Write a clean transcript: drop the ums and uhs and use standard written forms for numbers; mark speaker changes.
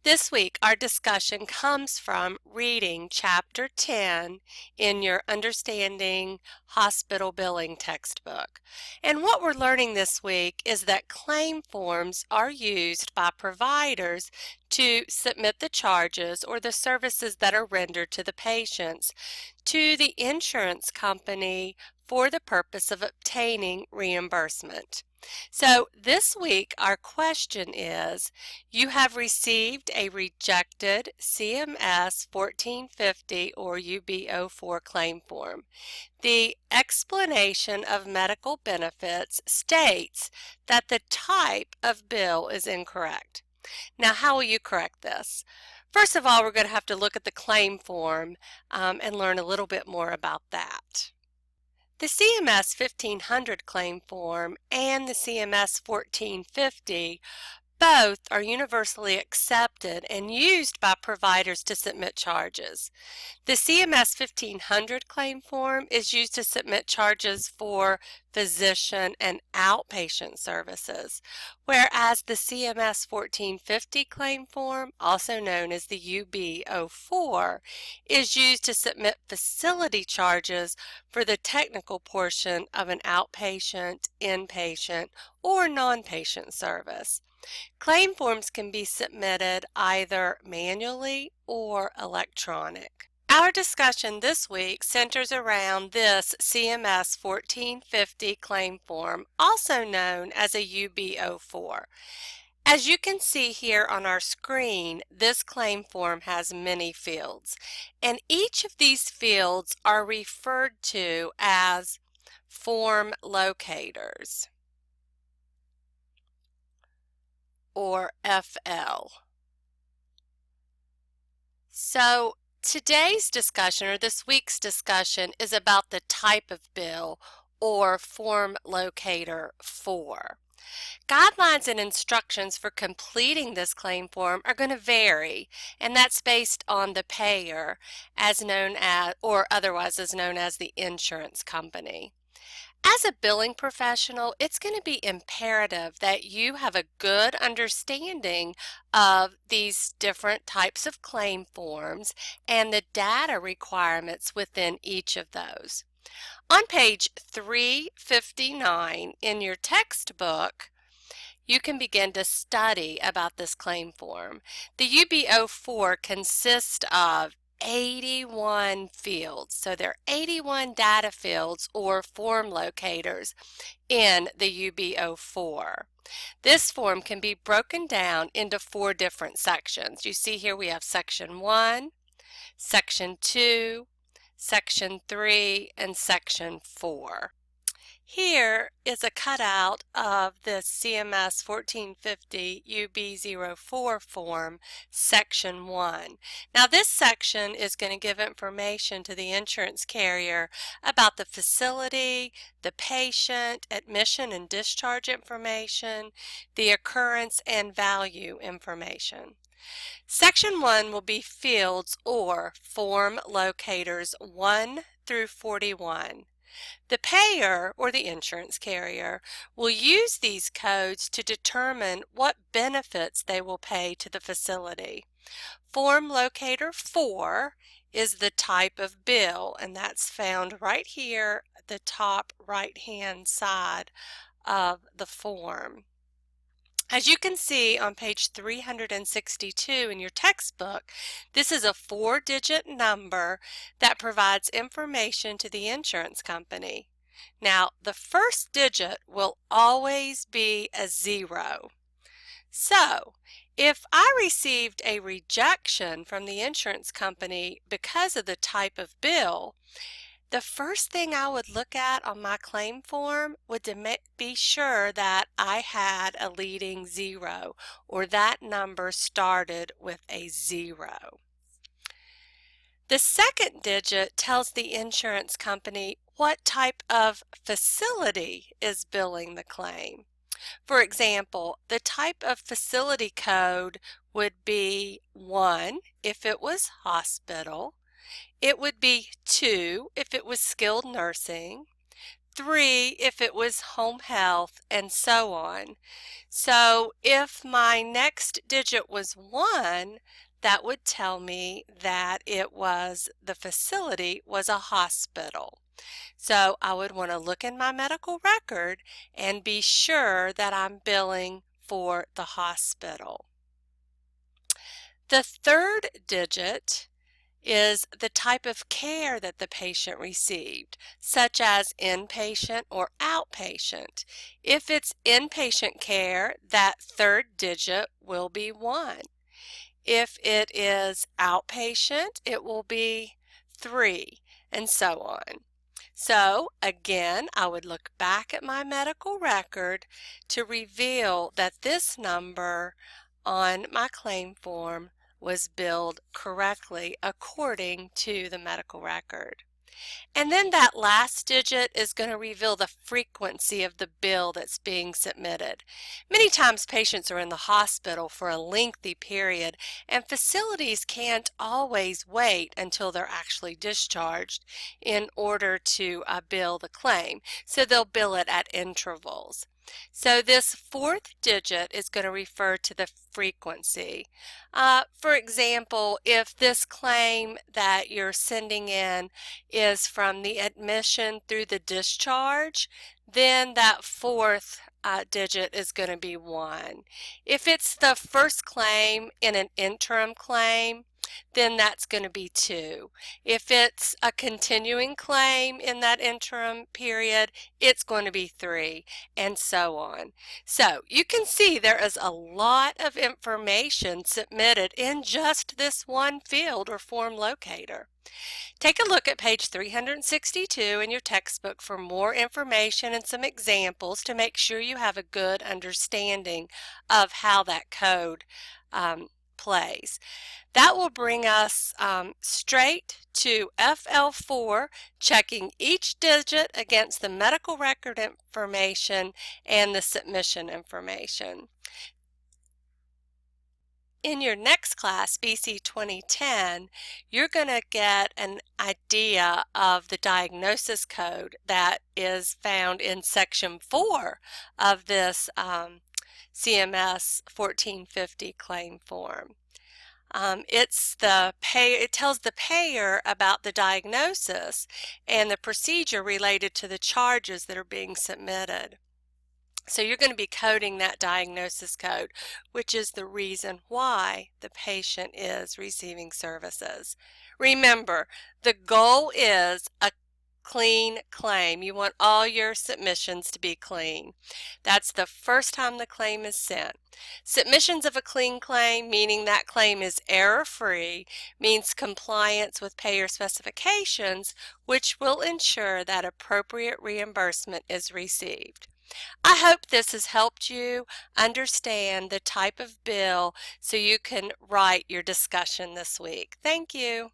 Speaker 1: This week, our discussion comes from reading Chapter 10 in your Understanding Hospital Billing textbook. And what we're learning this week is that claim forms are used by providers to submit the charges or the services that are rendered to the patients to the insurance company for the purpose of obtaining reimbursement. So this week our question is, you have received a rejected CMS 1450 or UB04 claim form. The explanation of medical benefits states that the type of bill is incorrect. Now, how will you correct this? First of all, we're going to have to look at the claim form and learn a little bit more about that. The CMS 1500 claim form and the CMS 1450 both are universally accepted and used by providers to submit charges. The CMS 1500 claim form is used to submit charges for physician and outpatient services, whereas the CMS 1450 claim form, also known as the UB04, is used to submit facility charges for the technical portion of an outpatient, inpatient, or non-patient service. Claim forms can be submitted either manually or electronic. Our discussion this week centers around this CMS 1450 claim form, also known as a UB04. As you can see here on our screen, this claim form has many fields, and each of these fields are referred to as form locators, or FL. So today's discussion, or this week's discussion, is about the type of bill, or form locator 4. Guidelines and instructions for completing this claim form are going to vary, and that's based on the payer, as known as, or otherwise as known as, the insurance company. As a billing professional, it's going to be imperative that you have a good understanding of these different types of claim forms and the data requirements within each of those. On page 359 in your textbook, you can begin to study about this claim form. The UB04 consists of 81 fields. So there are 81 data fields or form locators in the UB04. This form can be broken down into 4 different sections. You see here we have section 1, section 2, section 3, and section 4. Here is a cutout of the CMS 1450 UB04 form, Section 1. Now this section is going to give information to the insurance carrier about the facility, the patient, admission and discharge information, the occurrence and value information. Section 1 will be fields or form locators 1 through 41. The payer, or the insurance carrier, will use these codes to determine what benefits they will pay to the facility. Form locator 4 is the type of bill, and that's found right here at the top right-hand side of the form. As you can see on page 362 in your textbook, this is a 4-digit number that provides information to the insurance company. Now, the first digit will always be a 0. So, if I received a rejection from the insurance company because of the type of bill, the first thing I would look at on my claim form would be sure that I had a leading 0, or that number started with a 0. The second digit tells the insurance company what type of facility is billing the claim. For example, the type of facility code would be 1 if it was hospital. It would be 2 if it was skilled nursing, 3 if it was home health, and so on. So if my next digit was 1, that would tell me that the facility was a hospital. So I would want to look in my medical record and be sure that I'm billing for the hospital. The third digit is the type of care that the patient received, such as inpatient or outpatient. If it's inpatient care, that third digit will be 1. If it is outpatient, it will be 3, and so on. So again, I would look back at my medical record to reveal that this number on my claim form was billed correctly according to the medical record. And then that last digit is going to reveal the frequency of the bill that's being submitted. Many times patients are in the hospital for a lengthy period, and facilities can't always wait until they're actually discharged in order to bill the claim. So they'll bill it at intervals. So this fourth digit is going to refer to the frequency. For example, if this claim that you're sending in is from the admission through the discharge, then that fourth digit is going to be 1. If it's the first claim in an interim claim, then that's going to be 2. If it's a continuing claim in that interim period, it's going to be 3, and so on. So you can see there is a lot of information submitted in just this one field or form locator. Take a look at page 362 in your textbook for more information and some examples to make sure you have a good understanding of how that code plays. That will bring us straight to FL4, checking each digit against the medical record information and the submission information. In your next class, BC 2010, you're going to get an idea of the diagnosis code that is found in section 4 of this CMS 1450 claim form. It tells the payer about the diagnosis and the procedure related to the charges that are being submitted. So you're going to be coding that diagnosis code, which is the reason why the patient is receiving services. Remember, the goal is a clean claim. You want all your submissions to be clean. That's the first time the claim is sent. Submissions of a clean claim, meaning that claim is error-free, means compliance with payer specifications, which will ensure that appropriate reimbursement is received. I hope this has helped you understand the type of bill so you can write your discussion this week. Thank you.